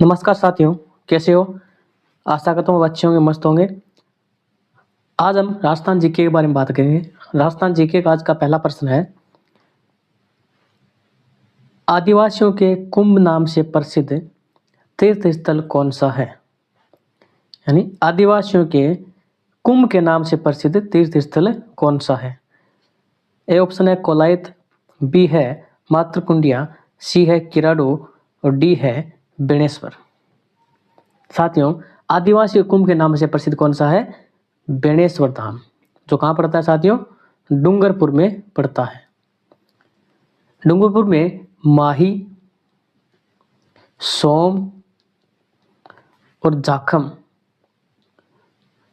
नमस्कार साथियों, कैसे हो? आशा करता हूँ अच्छे होंगे, मस्त होंगे। आज हम राजस्थान जीके के बारे में बात करेंगे। राजस्थान जीके का आज का पहला प्रश्न है, आदिवासियों के कुंभ नाम से प्रसिद्ध तीर्थ स्थल कौन सा है? यानी आदिवासियों के कुंभ के नाम से प्रसिद्ध तीर्थ स्थल कौन सा है? ए ऑप्शन है कोलायत, बी है मातृकुंडिया, सी है किराडो और डी है बेणेश्वर। साथियों, आदिवासी कुंभ के नाम से प्रसिद्ध कौन सा है? बेणेश्वर धाम, जो कहाँ पड़ता है साथियों? डूंगरपुर में पड़ता है। डूंगरपुर में माही, सोम और जाखम,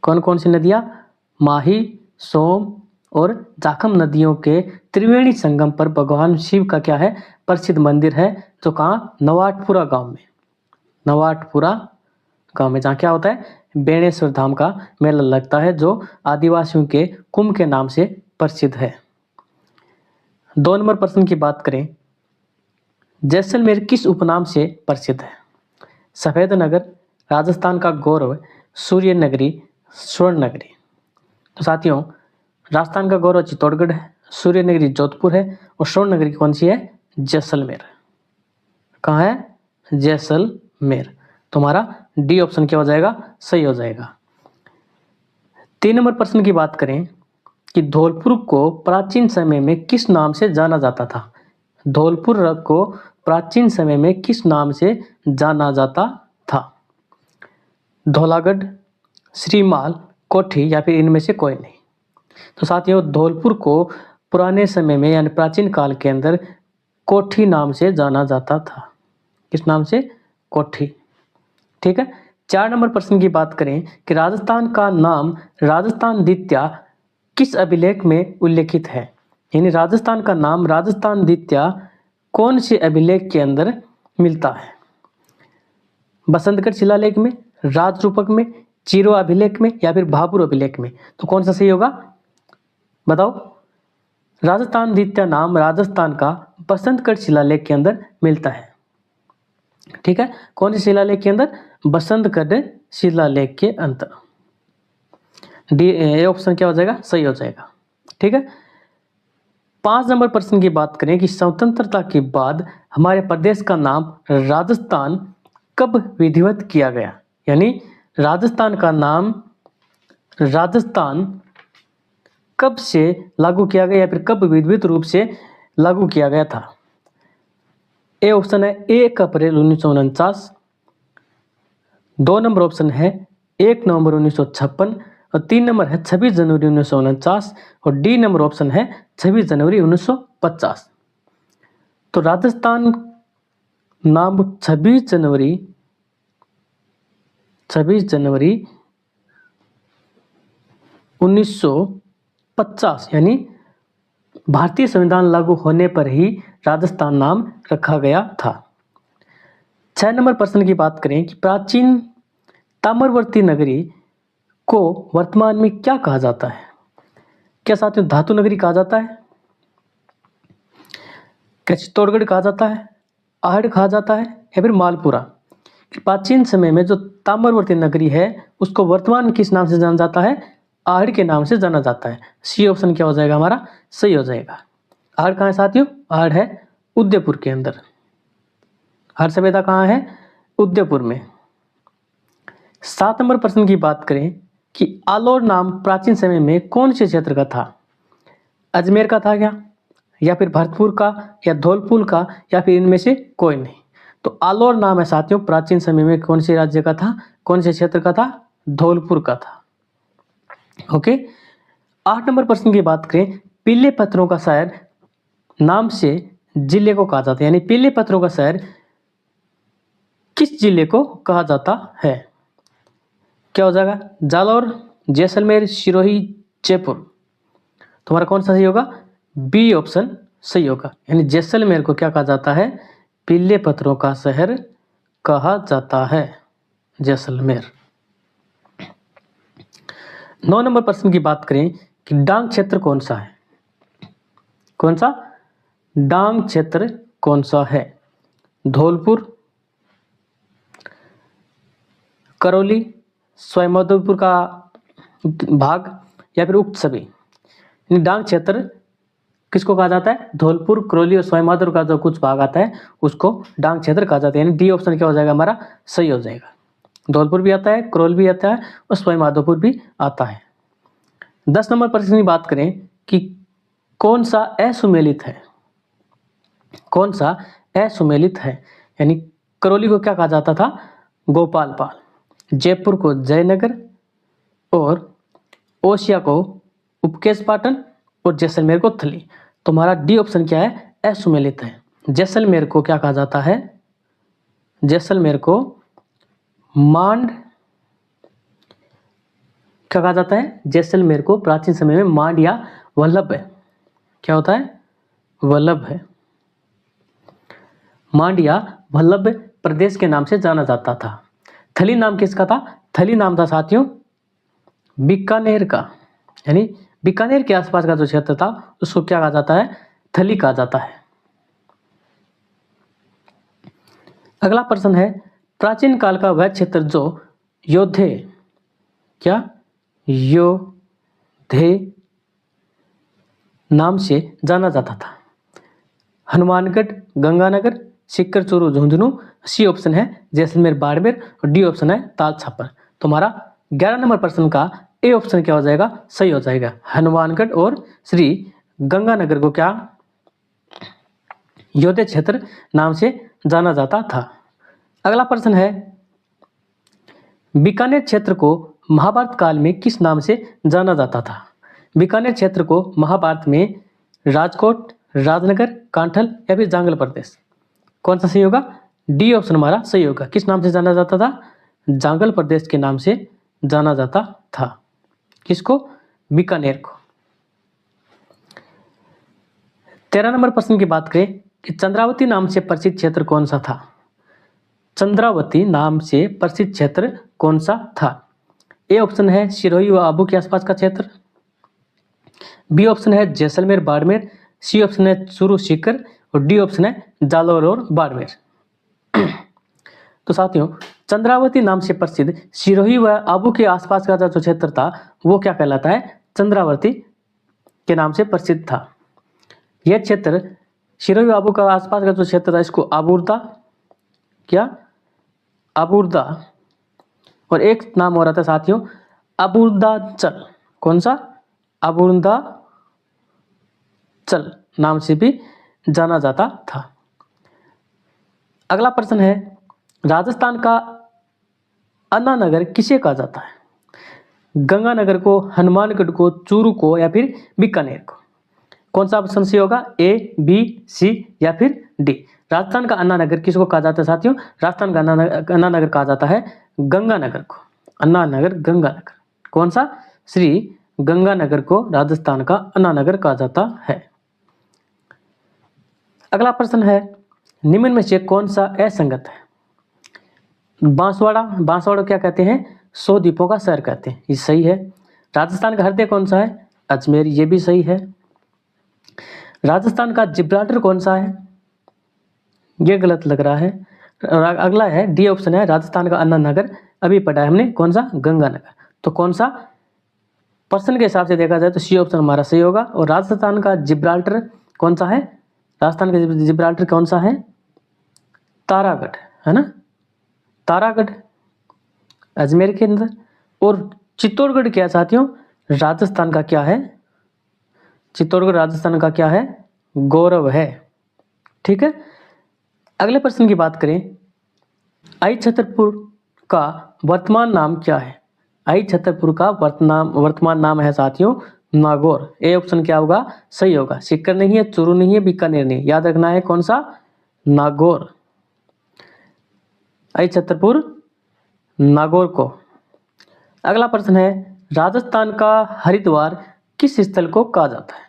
कौन कौन सी नदियाँ? माही, सोम और जाखम नदियों के त्रिवेणी संगम पर भगवान शिव का क्या है? प्रसिद्ध मंदिर है, जो कहाँ? नवाटपुरा गांव में। नवाटपुरा गांव में, जहाँ क्या होता है? बेणेश्वर धाम का मेला लगता है, जो आदिवासियों के कुंभ के नाम से प्रसिद्ध है। 2 नंबर प्रश्न की बात करें, जैसलमेर किस उपनाम से प्रसिद्ध है? सफेद नगर, राजस्थान का गौरव, सूर्य नगरी, स्वर्ण नगरी। तो साथियों, राजस्थान का गौरव चित्तौड़गढ़ है, सूर्य नगरी जोधपुर है और स्वर्ण नगरी कौन सी है? जैसलमेर। कहाँ है? जैसलमेर। तुम्हारा डी ऑप्शन क्या हो जाएगा? सही हो जाएगा। 3 नंबर प्रश्न की बात करें कि धौलपुर को प्राचीन समय में किस नाम से जाना जाता था? धौलपुर को प्राचीन समय में किस नाम से जाना जाता था? धौलागढ़, श्रीमाल, कोठी या फिर इनमें से कोई नहीं। तो साथियों, धौलपुर को पुराने समय में यानी प्राचीन काल के अंदर कोठी नाम से जाना जाता था। किस नाम से? कोठी। ठीक है। 4 नंबर प्रश्न की बात करें कि राजस्थान का नाम राजस्थान द्वितीय किस अभिलेख में उल्लेखित है? यानी राजस्थान का नाम राजस्थान द्वितीय कौन से अभिलेख के अंदर मिलता है? बसंतगढ़ शिलालेख में, राजरूपक में, चीरो अभिलेख में या फिर भाभुर अभिलेख में? तो कौन सा सही होगा? बताओ। राजस्थान द्वितीय नाम राजस्थान का बसंतगढ़ शिलालेख के अंदर मिलता है। ठीक है। कौन से शिलालेख के अंदर? बसंतगढ़ शिलालेख के अंदर। डी ए ऑप्शन क्या हो जाएगा? सही हो जाएगा। ठीक है। 5 नंबर प्रश्न की बात करें कि स्वतंत्रता के बाद हमारे प्रदेश का नाम राजस्थान कब विधिवत किया गया? यानी राजस्थान का नाम राजस्थान कब से लागू किया गया या फिर कब विधिवत रूप से लागू किया गया था? ए ऑप्शन है 1 अप्रैल 1949, 2 नंबर ऑप्शन है 1 नवंबर 1956 और 3 नंबर है 26 जनवरी 1949 और डी नंबर ऑप्शन है 26 जनवरी 1950। तो राजस्थान नाम 26 जनवरी 1950 यानी भारतीय संविधान लागू होने पर ही राजस्थान नाम रखा गया था। 6 नंबर प्रश्न की बात करें कि प्राचीन ताम्रवर्ती नगरी को वर्तमान में क्या कहा जाता है? क्या साथियों धातु नगरी कहा जाता है? क्या चित्तौड़गढ़ कहा जाता है? आहड़ कहा जाता है या फिर मालपुरा? प्राचीन समय में जो ताम्रवर्ती नगरी है उसको वर्तमान में किस नाम से जाना जाता है? आहड़ के नाम से जाना जाता है। सी ऑप्शन क्या हो जाएगा? हमारा सही हो जाएगा। आहड़ कहाँ है साथियों? आहड़ है उदयपुर के अंदर। आहड़ सभ्यता कहाँ है? उदयपुर में। 7 नंबर प्रश्न की बात करें कि आलोर नाम प्राचीन समय में कौन से क्षेत्र का था? अजमेर का था क्या, या फिर भरतपुर का, या धौलपुर का, या फिर इनमें से कोई नहीं? तो आलोर नाम है साथियों प्राचीन समय में कौन से राज्य का था, कौन से क्षेत्र का था? धौलपुर का था। ओके। 8 नंबर प्रश्न की बात करें, पीले पत्थरों का शहर नाम से जिले को कहा जाता है, यानी पीले पत्थरों का शहर किस जिले को कहा जाता है? क्या हो जाएगा? जालौर, जैसलमेर, सिरोही, जयपुर। तुम्हारा कौन सा सही होगा? बी ऑप्शन सही होगा। यानी जैसलमेर को क्या कहा जाता है? पीले पत्थरों का शहर कहा जाता है, जैसलमेर। 9 नंबर प्रश्न की बात करें कि डांग क्षेत्र कौन सा है? कौन सा? डांग क्षेत्र कौन सा है? धौलपुर, करौली, सवाईमाधोपुर का भाग या फिर उक्त सभी। डांग क्षेत्र किसको कहा जाता है? धौलपुर, करौली और सवाईमाधोपुर का जो कुछ भाग आता है उसको डांग क्षेत्र कहा जाता है। यानी डी ऑप्शन क्या हो जाएगा हमारा? सही हो जाएगा। धौलपुर भी आता है, करौली भी आता है और सवाईमाधोपुर भी आता है। 10 नंबर प्रश्न की बात करें कि कौन सा असुमेलित है? कौन सा असुमेलित है? यानी करौली को क्या कहा जाता था? गोपालपाल, जयपुर को जयनगर और ओसिया को उपकेश पाटन और जैसलमेर को थली। तो हमारा डी ऑप्शन क्या है? असुमेलित है। जैसलमेर को क्या कहा जाता है? जैसलमेर को मांड क्या कहा जाता है? जैसलमेर को प्राचीन समय में मांड या वल्लभ है, क्या होता है? वल्लभ है। मांड या वल्लभ प्रदेश के नाम से जाना जाता था। थली नाम किसका था? थली नाम था साथियों बीकानेर का। यानी बीकानेर के आसपास का जो क्षेत्र था उसको क्या कहा जाता है? थली कहा जाता है। अगला प्रश्न है, प्राचीन काल का वह क्षेत्र जो योद्धे क्या योद्धे नाम से जाना जाता था? हनुमानगढ़, गंगानगर, सीकर, चूरू, झुंझुनू। सी ऑप्शन है जैसलमेर, बाड़मेर और डी ऑप्शन है ताल छापर। तो हमारा 11 नंबर प्रश्न का ए ऑप्शन क्या हो जाएगा? सही हो जाएगा। हनुमानगढ़ और श्री गंगानगर को क्या योद्धे क्षेत्र नाम से जाना जाता था। अगला प्रश्न है, बीकानेर क्षेत्र को महाभारत काल में किस नाम से जाना जाता था? बीकानेर क्षेत्र को महाभारत में राजकोट, राजनगर, कांठल या फिर जांगल प्रदेश, कौन सा सही होगा? डी ऑप्शन हमारा सही होगा। किस नाम से जाना जाता था? जांगल प्रदेश के नाम से जाना जाता था। किसको? बीकानेर को। 13 नंबर प्रश्न की बात करें कि चंद्रावती नाम से प्रसिद्ध क्षेत्र कौन सा था? चंद्रावती नाम से प्रसिद्ध क्षेत्र कौन सा था? ए ऑप्शन है सिरोही व आबू के आसपास का क्षेत्र, बी ऑप्शन है जैसलमेर, बाड़मेर, सी ऑप्शन है चूरू, सीकर और डी ऑप्शन है जालौर और बाड़मेर। तो साथियों चंद्रावती नाम से प्रसिद्ध सिरोही व आबू के आसपास का जो क्षेत्र था वो क्या कहलाता है? चंद्रावती के नाम से प्रसिद्ध था। यह क्षेत्र सिरोही व आबू का आसपास का जो क्षेत्र था इसको आबूर्दा क्या आबूर्दा और एक नाम हो रहा था साथियों अबूर्दाचल। कौन सा? अबूर्दाचल नाम से भी जाना जाता था। अगला प्रश्न है, राजस्थान का अन्नानगर किसे कहा जाता है? गंगानगर को, हनुमानगढ़ को, चूरू को या फिर बीकानेर को? कौन सा ऑप्शन सी होगा? ए, बी, सी या फिर डी? राजस्थान का अन्नानगर किसको कहा जाता है साथियों? राजस्थान का अन्नानगर कहा जाता है गंगानगर को। अन्नानगर, गंगानगर। कौन सा? श्री गंगानगर को राजस्थान का अन्नानगर कहा जाता है। अगला प्रश्न है, निम्न में से कौन सा असंगत है? बांसवाड़ा, बांसवाड़ा क्या कहते हैं? 100 द्वीपों का शहर कहते हैं, ये सही है। राजस्थान का हृदय कौन सा है? अजमेर, ये भी सही है। राजस्थान का जिब्राल्टर कौन सा है? ये गलत लग रहा है। अगला है डी ऑप्शन है राजस्थान का अन्नानगर, अभी पढ़ा है हमने, कौन सा? गंगानगर। तो कौन सा? प्रश्न के हिसाब से देखा जाए तो सी ऑप्शन हमारा सही होगा। और राजस्थान का जिब्राल्टर कौन सा है? राजस्थान का जिब्राल्टर कौन सा है? तारागढ़, है ना, तारागढ़ अजमेर के अंदर। और चित्तौड़गढ़ क्या है साथियों? राजस्थान का क्या है? चित्तौड़गढ़ राजस्थान का क्या है? गौरव है। ठीक है। अगले प्रश्न की बात करें, आई छतरपुर का वर्तमान नाम क्या है? आई छतरपुर का वर्तमान नाम है साथियों नागौर। ए ऑप्शन क्या होगा? सही होगा। सीकर नहीं है, चूरू नहीं है, बीकानेर नहीं, याद रखना है कौन सा? नागौर। आई छतरपुर नागौर को। अगला प्रश्न है, राजस्थान का हरिद्वार किस स्थल को कहा जाता है?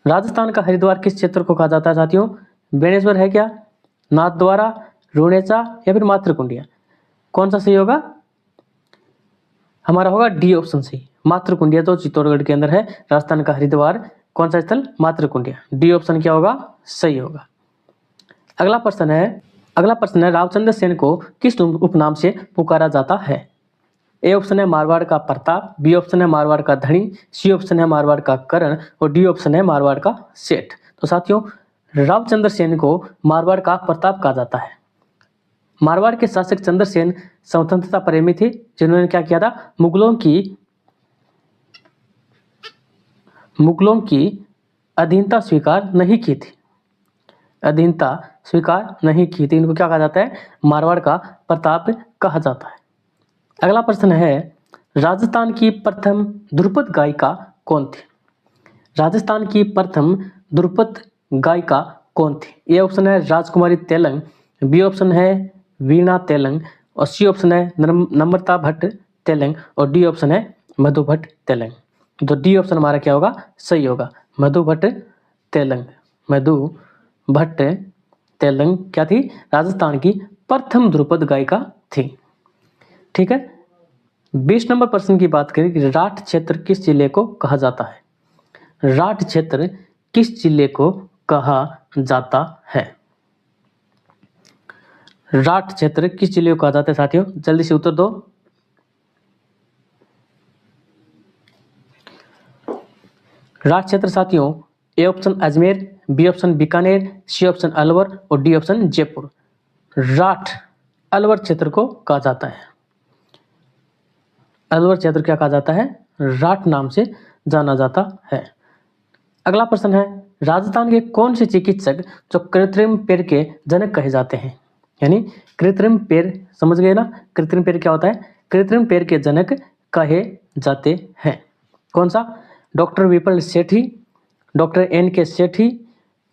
राजस्थान का हरिद्वार किस क्षेत्र को कहा जाता है साथियों? बेणेश्वर है क्या, नाथद्वारा, रुणेचा या फिर मातृकुंडिया? कौन सा सही होगा? हमारा होगा डी ऑप्शन सही, मातृकुंडिया। तो चित्तौड़गढ़ के अंदर है राजस्थान का हरिद्वार। कौन सा स्थल? मातृकुंडिया। डी ऑप्शन क्या होगा? सही होगा। अगला प्रश्न है, अगला प्रश्न है, रावचंद्र सेन को किस उपनाम से पुकारा जाता है? ए ऑप्शन है मारवाड़ का प्रताप, बी ऑप्शन है मारवाड़ का धनी, सी ऑप्शन है मारवाड़ का करण और डी ऑप्शन है मारवाड़ का सेठ। तो साथियों, रावचंद्र सेन को मारवाड़ का प्रताप कहा जाता है। मारवाड़ के शासक चंद्रसेन स्वतंत्रता प्रेमी थे, जिन्होंने क्या किया था, मुगलों की अधीनता स्वीकार नहीं की थी, अधीनता स्वीकार नहीं की थी। इनको क्या कहा जाता है, मारवाड़ का प्रताप कहा जाता है। अगला प्रश्न है, राजस्थान की प्रथम ध्रुपद गायिका कौन थी? राजस्थान की प्रथम ध्रुपद गायिका कौन थी? ए ऑप्शन है राजकुमारी तेलंग, बी ऑप्शन है वीणा तेलंग और सी ऑप्शन है नम्रता भट्ट तेलंग और डी ऑप्शन है मधु भट्ट तेलंग। तो डी ऑप्शन हमारा क्या होगा, सही होगा, मधु भट्ट तेलंग। मधु भट्ट तेलंग क्या थी, राजस्थान की प्रथम ध्रुपद गायिका थी। ठीक है। 20 नंबर प्रश्न की बात करें कि राठ क्षेत्र किस जिले को कहा जाता है? राठ क्षेत्र किस जिले को कहा जाता है? राठ क्षेत्र किस जिले को कहा जाता है साथियों, जल्दी से उत्तर दो। राठ क्षेत्र साथियों, A option Ajmer, B option Bikaner, C option Alwar और डी ऑप्शन जयपुर। राठ अलवर क्षेत्र को कहा जाता है। अलवर क्षेत्र क्या कहा जाता है, राठ नाम से जाना जाता है। अगला प्रश्न है, राजस्थान के कौन से चिकित्सक जो कृत्रिम पैर के जनक कहे जाते हैं? यानी कृत्रिम पैर, समझ गए ना, कृत्रिम पैर क्या होता है, कृत्रिम पैर के जनक कहे जाते हैं। कौन सा? डॉक्टर विपुल सेठी, डॉक्टर एन के सेठी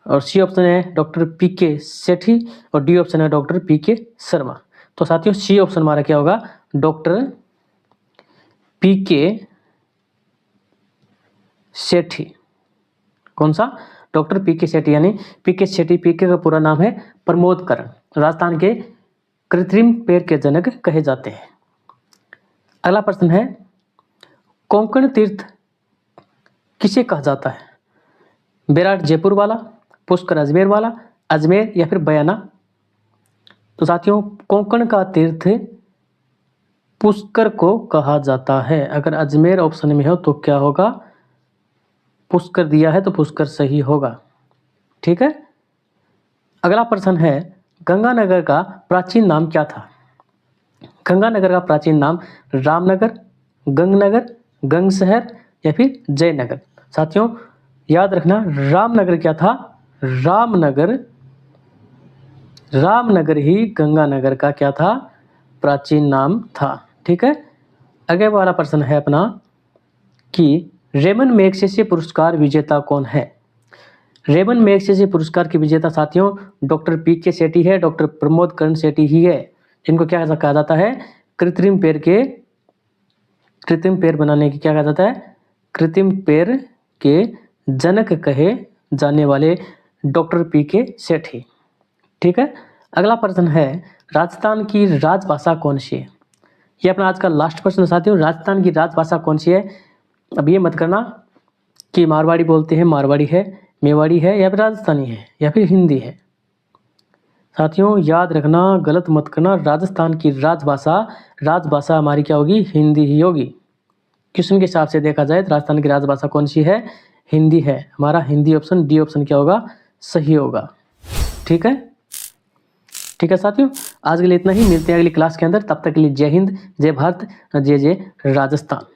और सी ऑप्शन है डॉक्टर पी के सेठी और डी ऑप्शन है डॉक्टर पी के शर्मा। तो साथियों, सी ऑप्शन हमारा क्या होगा, डॉक्टर पी के सेठी। कौन सा? डॉक्टर पी के सेठी, यानी पी के सेठी, पी के का पूरा नाम है प्रमोद करण, राजस्थान के कृत्रिम पैर के जनक कहे जाते हैं। अगला प्रश्न है, कोंकण तीर्थ किसे कहा जाता है? बेराट जयपुर वाला, पुष्कर अजमेर वाला, अजमेर या फिर बयाना। तो साथियों, कोंकण का तीर्थ पुष्कर को कहा जाता है। अगर अजमेर ऑप्शन में हो तो क्या होगा, पुष्कर दिया है तो पुष्कर सही होगा। ठीक है। अगला प्रश्न है, गंगानगर का प्राचीन नाम क्या था? गंगानगर का प्राचीन नाम रामनगर, गंगनगर, गंगशहर या फिर जयनगर। साथियों, याद रखना, रामनगर क्या था, रामनगर ही गंगानगर का क्या था, प्राचीन नाम था। ठीक है। आगे वाला प्रश्न है अपना कि रेमन मैग्सेसे पुरस्कार विजेता कौन है? रेमन मैग्सेसे पुरस्कार के विजेता साथियों डॉक्टर पी के सेठी है, डॉक्टर प्रमोद करण सेठी ही है, जिनको क्या कहा जाता है, कृत्रिम पैर बनाने की क्या कहा जाता है, कृत्रिम पैर के जनक कहे जाने वाले डॉक्टर पी के सेठी। ठीक है। अगला प्रश्न है, राजस्थान की राजभाषा कौन सी है? ये अपना आज का लास्ट प्रश्न साथियों, राजस्थान की राजभाषा कौन सी है? अब ये मत करना कि मारवाड़ी बोलते हैं, मारवाड़ी है, मेवाड़ी है या फिर राजस्थानी है या फिर हिंदी है। साथियों याद रखना, गलत मत करना, राजस्थान की राजभाषा हमारी क्या होगी, हिंदी ही होगी। क्वेश्चन के हिसाब से देखा जाए तो राजस्थान की राजभाषा कौन सी है, हिंदी है। हमारा हिंदी ऑप्शन, डी ऑप्शन क्या होगा, सही होगा। ठीक है। ठीक है साथियों, आज के लिए इतना ही, मिलते हैं अगली क्लास के अंदर। तब तक के लिए जय हिंद, जय भारत, जय जय राजस्थान।